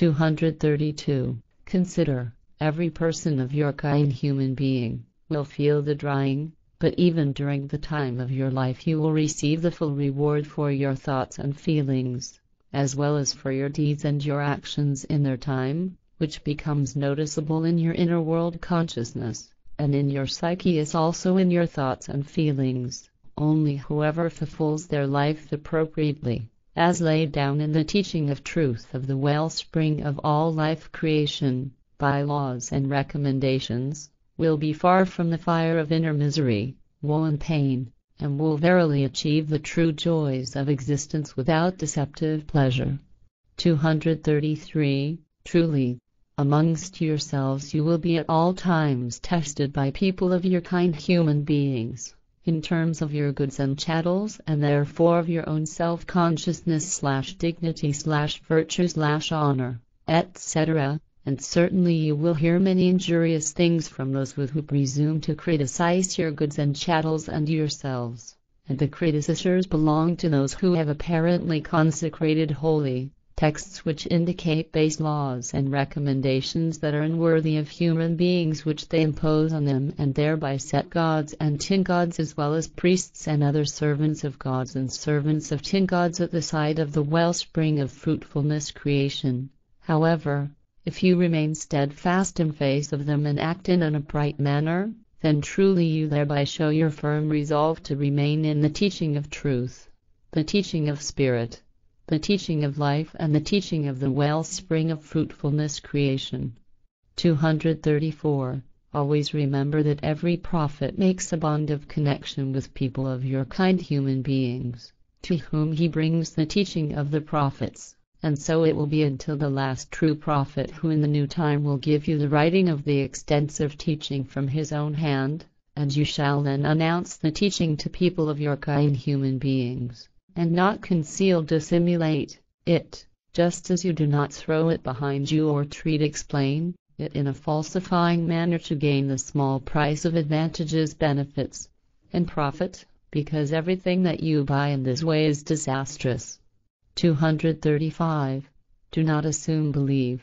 232. Consider, every person of your kind human being will feel the drying, but even during the time of your life you will receive the full reward for your thoughts and feelings, as well as for your deeds and your actions in their time, which becomes noticeable in your inner world consciousness, and in your psyche as also in your thoughts and feelings. Only whoever fulfills their life appropriately, as laid down in the teaching of truth of the wellspring of all life creation, by laws and recommendations, will be far from the fire of inner misery, woe and pain, and will verily achieve the true joys of existence without deceptive pleasure. 233. Truly, amongst yourselves you will be at all times tested by people of your kind human beings, in terms of your goods and chattels, and therefore of your own self-consciousness/dignity/virtue/honor, etc., and certainly you will hear many injurious things from those who presume to criticize your goods and chattels and yourselves, and the criticizers belong to those who have apparently consecrated holy texts which indicate base laws and recommendations that are unworthy of human beings, which they impose on them and thereby set gods and tin gods as well as priests and other servants of gods and servants of tin gods at the side of the wellspring of fruitfulness creation. However, if you remain steadfast in face of them and act in an upright manner, then truly you thereby show your firm resolve to remain in the teaching of truth, the teaching of spirit, the teaching of life, and the teaching of the wellspring of fruitfulness creation. 234. Always remember that every prophet makes a bond of connection with people of your kind human beings, to whom he brings the teaching of the prophets. And so it will be until the last true prophet, who in the new time will give you the writing of the extensive teaching from his own hand, and you shall then announce the teaching to people of your kind human beings, and not dissimulate it, just as you do not throw it behind you or explain it in a falsifying manner to gain the small price of advantages, benefits, and profit, because everything that you buy in this way is disastrous. 235. Do not believe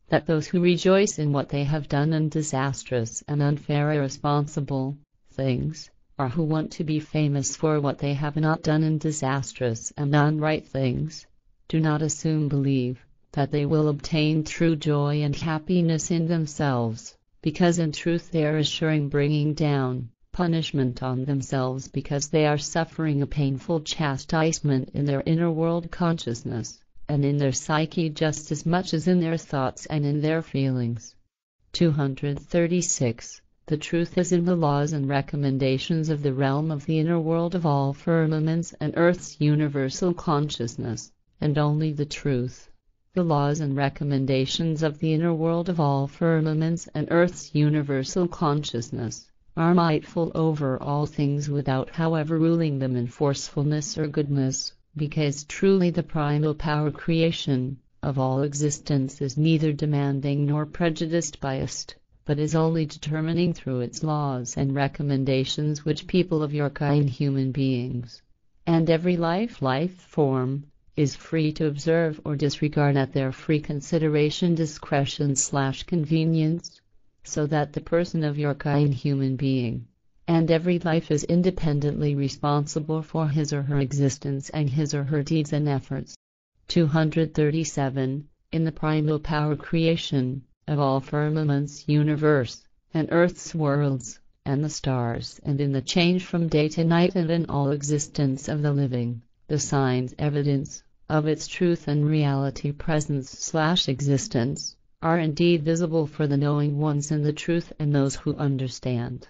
that those who rejoice in what they have done in disastrous and unfair irresponsible things, or who want to be famous for what they have not done in disastrous and unright things, do not believe that they will obtain true joy and happiness in themselves, because in truth they are assuring bringing down punishment on themselves, because they are suffering a painful chastisement in their inner world consciousness, and in their psyche just as much as in their thoughts and in their feelings. 236. The truth is in the laws and recommendations of the realm of the inner world of all firmaments and earth's universal consciousness, and only the truth. The laws and recommendations of the inner world of all firmaments and earth's universal consciousness are mightful over all things without however ruling them in forcefulness or goodness, because truly the primal power creation of all existence is neither demanding nor biased, but is only determining through its laws and recommendations which people of your kind human beings, and every life form, is free to observe or disregard at their free consideration, discretion/convenience, so that the person of your kind human being, and every life is independently responsible for his or her existence and his or her deeds and efforts. 237. In the primal power creation of all firmaments, universe, and earth's worlds, and the stars, and in the change from day to night, and in all existence of the living, the signs, evidence, of its truth and reality, presence/existence, are indeed visible for the knowing ones in the truth and those who understand.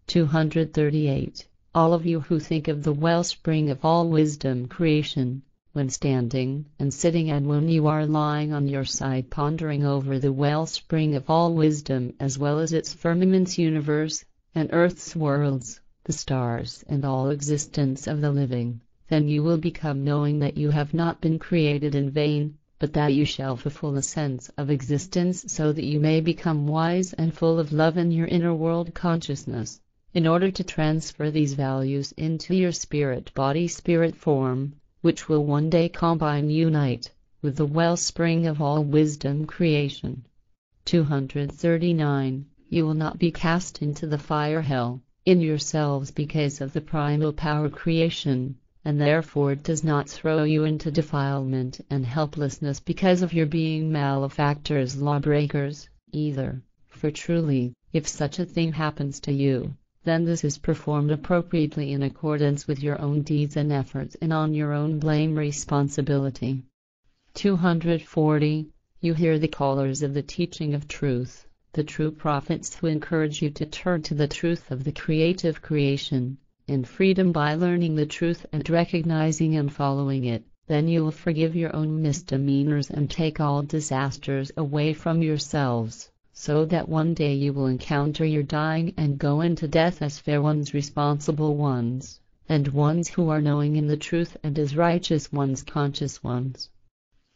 238. All of you who think of the wellspring of all wisdom creation, when standing and sitting and when you are lying on your side pondering over the wellspring of all wisdom as well as its firmaments, universe, and earth's worlds, the stars, and all existence of the living, then you will become knowing that you have not been created in vain, but that you shall fulfill the sense of existence so that you may become wise and full of love in your inner world consciousness, in order to transfer these values into your spirit body, spirit form, which will one day unite with the wellspring of all wisdom creation. 239. You will not be cast into the fire hell, in yourselves because of the primal power creation, and therefore it does not throw you into defilement and helplessness because of your being malefactors, lawbreakers, either. For truly, if such a thing happens to you, then this is performed appropriately in accordance with your own deeds and efforts and on your own blame responsibility. 240. You hear the callers of the teaching of truth, the true prophets who encourage you to turn to the truth of the creative creation, in freedom by learning the truth and recognizing and following it. Then you will forgive your own misdemeanors and take all disasters away from yourselves, so that one day you will encounter your dying and go into death as fair ones, responsible ones, and ones who are knowing in the truth, and as righteous ones, conscious ones.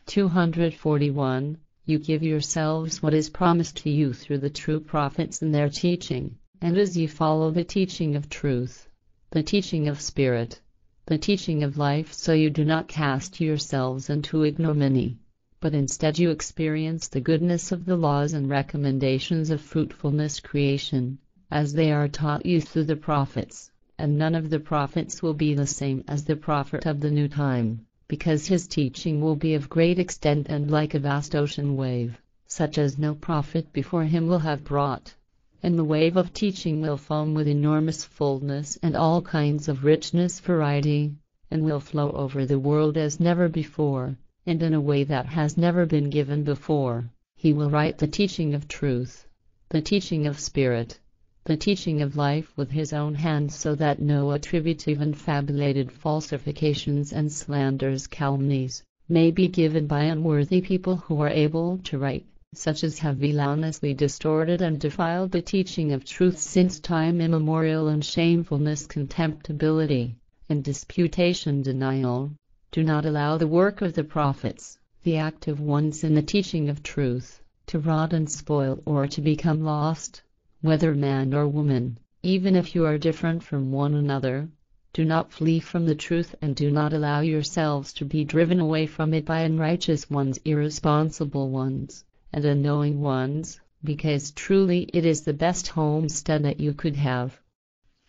241. You give yourselves what is promised to you through the true prophets and their teaching, and as you follow the teaching of truth, the teaching of spirit, the teaching of life, so you do not cast yourselves into ignominy, but instead you experience the goodness of the laws and recommendations of fruitfulness creation, as they are taught you through the prophets, and none of the prophets will be the same as the prophet of the new time, because his teaching will be of great extent and like a vast ocean wave, such as no prophet before him will have brought. And the wave of teaching will foam with enormous fullness and all kinds of richness, variety, and will flow over the world as never before, and in a way that has never been given before. He will write the teaching of truth, the teaching of spirit, the teaching of life with his own hand, so that no attributive and fabulated falsifications and slanders, calumnies, may be given by unworthy people who are able to write, such as have villainously distorted and defiled the teaching of truth since time immemorial, and shamefulness, contemptibility, and disputation, denial. Do not allow the work of the prophets, the active ones in the teaching of truth, to rot and spoil or to become lost, whether man or woman, even if you are different from one another. Do not flee from the truth, and do not allow yourselves to be driven away from it by unrighteous ones, irresponsible ones, and unknowing ones, because truly it is the best homestead that you could have.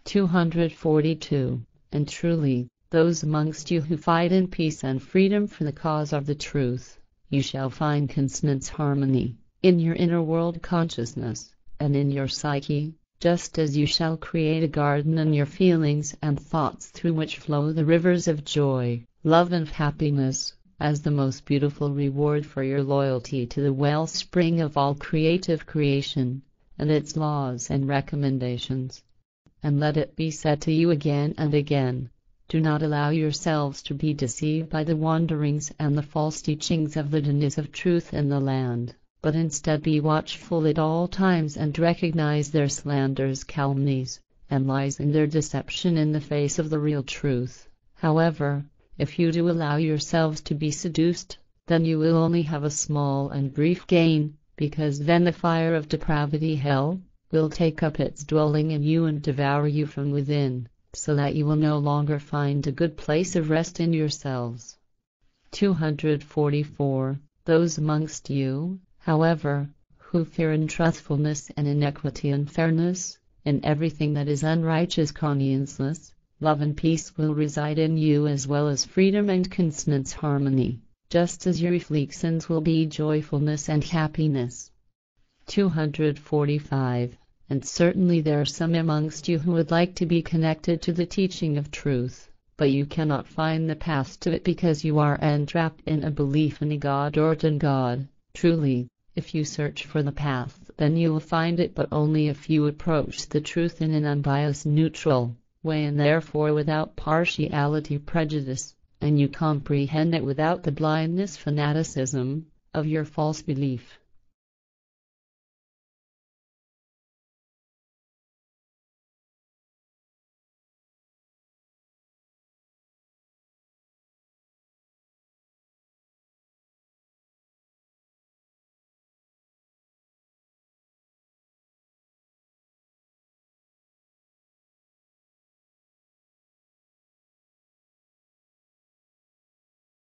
242. And truly, those amongst you who fight in peace and freedom for the cause of the truth, you shall find consonance, harmony, in your inner world consciousness, and in your psyche, just as you shall create a garden in your feelings and thoughts through which flow the rivers of joy, love and happiness, as the most beautiful reward for your loyalty to the wellspring of all creative creation, and its laws and recommendations. And let it be said to you again and again, do not allow yourselves to be deceived by the wanderings and the false teachings of the Denis of truth in the land, but instead be watchful at all times and recognize their slanders, calumnies, and lies in their deception in the face of the real truth. However, if you do allow yourselves to be seduced, then you will only have a small and brief gain, because then the fire of depravity, hell, will take up its dwelling in you and devour you from within, so that you will no longer find a good place of rest in yourselves. 244. Those amongst you, however, who fear in truthfulness and in equity and fairness, in everything that is unrighteous, conscienceless, love and peace will reside in you, as well as freedom and consonance, harmony, just as your reflections will be joyfulness and happiness. 245. And certainly there are some amongst you who would like to be connected to the teaching of truth, but you cannot find the path to it because you are entrapped in a belief in a God or in God. Truly, if you search for the path, then you will find it, but only if you approach the truth in an unbiased, neutral way, and therefore without partiality, prejudice, and you comprehend it without the blindness, fanaticism, of your false belief.